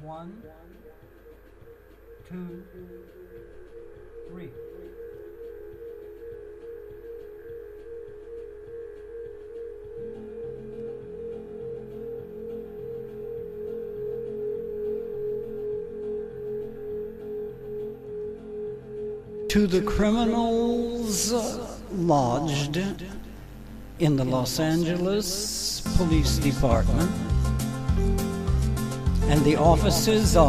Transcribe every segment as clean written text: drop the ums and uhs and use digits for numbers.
One, two, three. To the criminals lodged in the Los Angeles Police Department and the offices of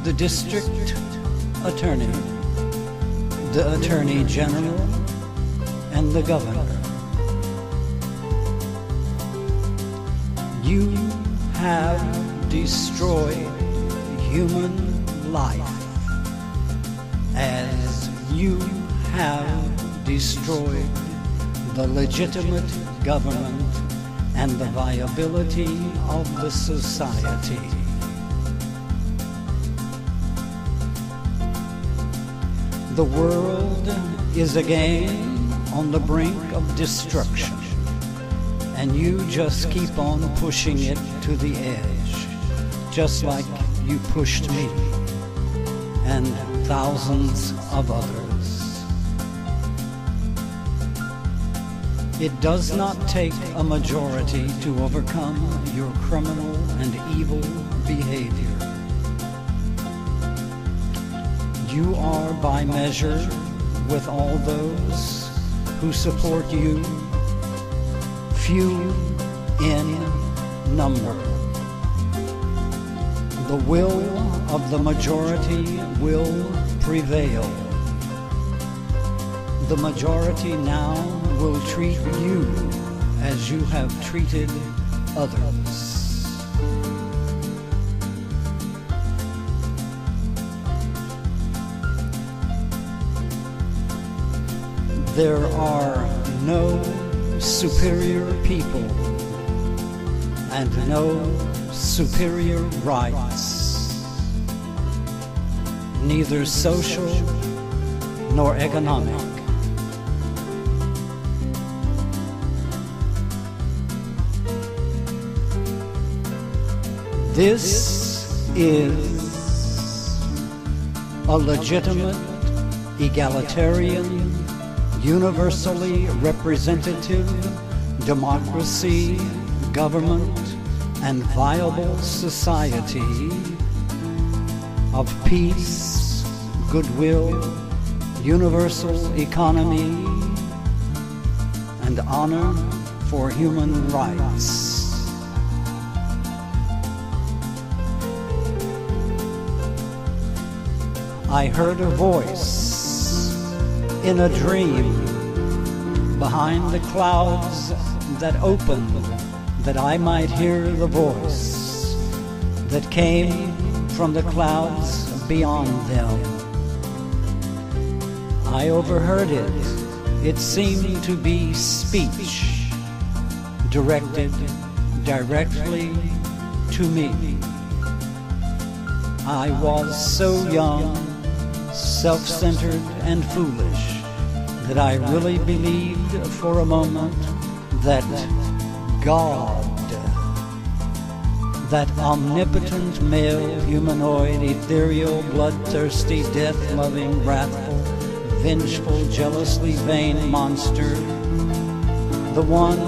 the District Attorney, the Attorney General, and the Governor. You have destroyed human life as you have destroyed the legitimate government and the viability of the society. The world is again on the brink of destruction, and you just keep on pushing it to the edge, just like you pushed me and thousands of others. It does not take a majority to overcome your criminal and evil behavior. You are by measure with all those who support you, few in number. The will of the majority will prevail. The majority now will treat you as you have treated others. There are no superior people and no superior rights, neither social nor economic. This is a legitimate, egalitarian, universally representative democracy, government, and viable society of peace, goodwill, universal economy, and honor for human rights. I heard a voice in a dream behind the clouds that opened, that I might hear the voice that came from the clouds beyond them. I overheard it. It seemed to be speech directed directly to me. I was so young, self-centered, and foolish that I really believed for a moment that God, that omnipotent male, humanoid, ethereal, bloodthirsty, death-loving, wrathful, vengeful, jealously vain monster, the one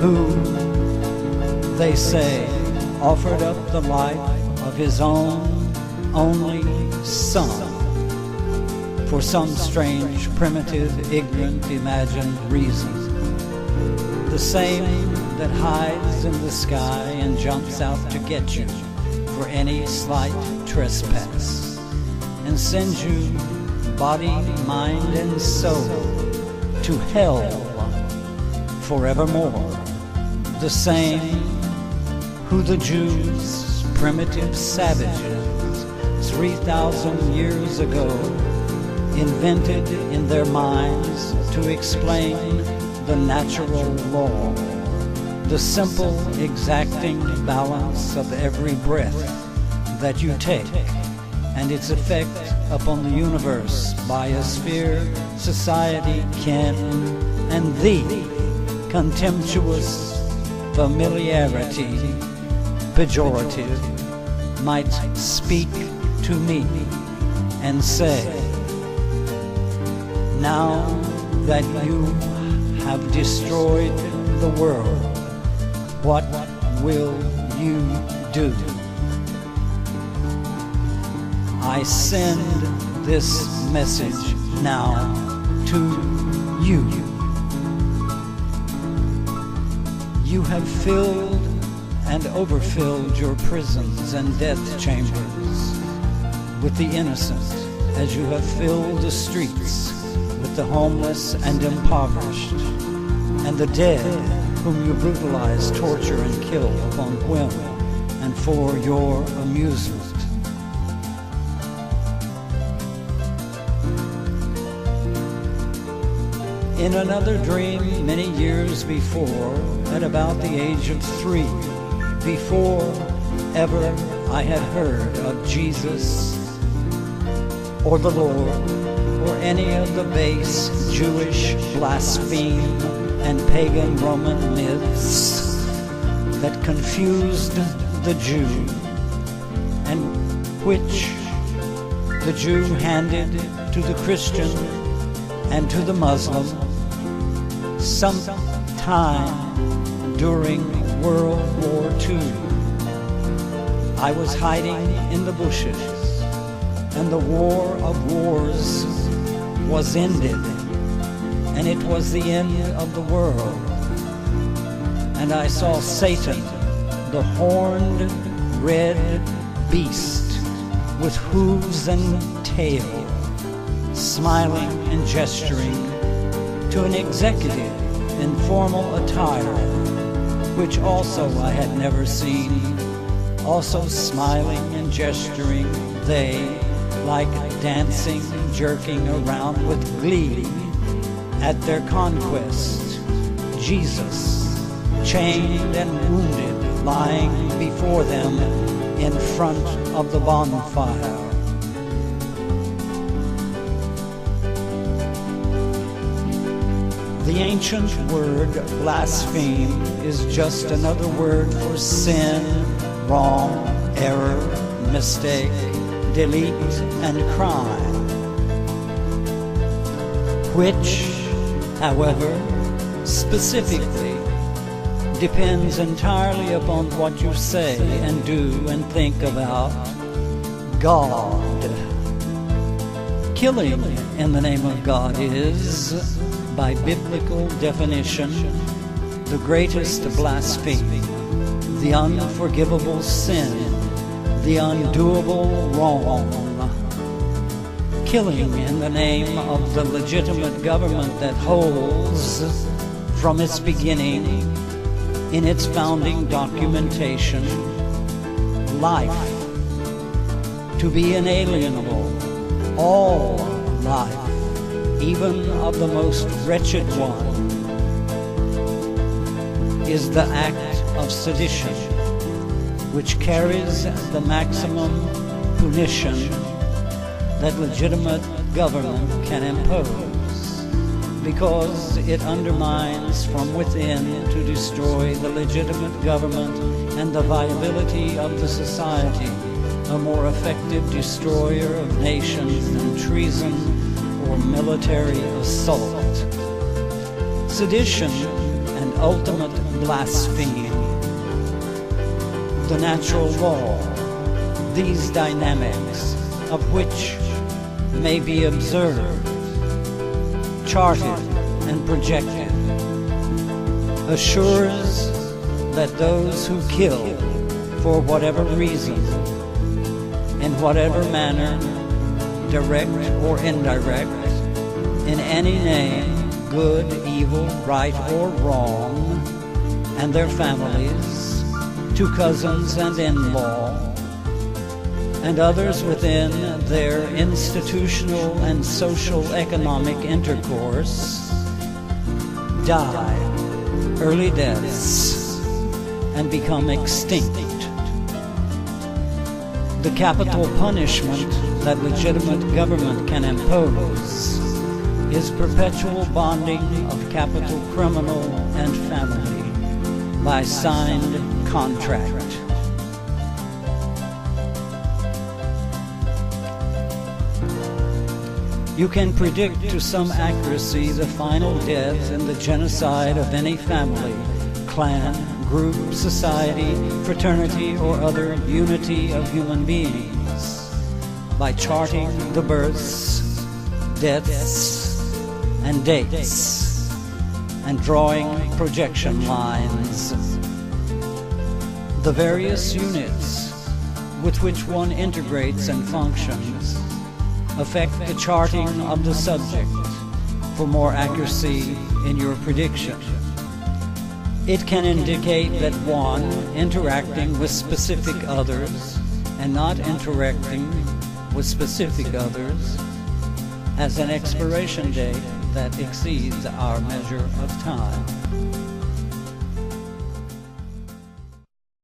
who, they say, offered up the life of his own only son for some strange, primitive, ignorant, imagined reason. The same that hides in the sky and jumps out to get you for any slight trespass, and sends you body, mind, and soul to hell forevermore. The same who the Jews, primitive savages, 3,000 years ago, invented in their minds to explain the natural law, the simple exacting balance of every breath that you take and its effect upon the universe, biosphere, society, kin, and the contemptuous familiarity, pejorative, might speak to me and say, now that you have destroyed the world, what will you do? I send this message now to you. You have filled and overfilled your prisons and death chambers with the innocent, as you have filled the streets with the homeless and impoverished, and the dead whom you brutalize, torture, and kill upon whim and for your amusement. In another dream, many years before, at about the age of 3, before ever I had heard of Jesus or the Lord or any of the base Jewish blaspheme and pagan Roman myths that confused the Jew and which the Jew handed to the Christian and to the Muslim sometime during World War II. I was hiding in the bushes, and the war of wars was ended, and it was the end of the world. And I saw Satan, the horned red beast with hooves and tail, smiling and gesturing to an executive in formal attire, which also I had never seen, also smiling and gesturing, they, like dancing, jerking around with glee at their conquest. Jesus, chained and wounded, lying before them in front of the bonfire. The ancient word blaspheme is just another word for sin, wrong, error, mistake, delete, and crime, which, however, specifically depends entirely upon what you say and do and think about God. Killing in the name of God is, by biblical definition, the greatest blasphemy, the unforgivable sin, the undoable wrong. Killing in the name of the legitimate government that holds, from its beginning, in its founding documentation, life to be inalienable, all life, even of the most wretched one, is the act of sedition, which carries the maximum punition that legitimate government can impose, because it undermines from within to destroy the legitimate government and the viability of the society, a more effective destroyer of nations than treason or military assault. Sedition and ultimate blasphemy, the natural law, these dynamics of which may be observed, charted, and projected, assures that those who kill for whatever reason, in whatever manner, direct or indirect, in any name, good, evil, right, or wrong, and their families, to cousins and in-law, and others within their institutional and social economic intercourse, die early deaths and become extinct. The capital punishment that legitimate government can impose is perpetual bonding of capital criminal and family by signed contract. You can predict to some accuracy the final death and the genocide of any family, clan, group, society, fraternity, or other unity of human beings by charting the births, deaths, and dates, and drawing projection lines. The various units with which one integrates and functions affect the charting of the subject for more accuracy in your prediction. It can indicate that one interacting with specific others and not interacting with specific others has an expiration date that exceeds our measure of time.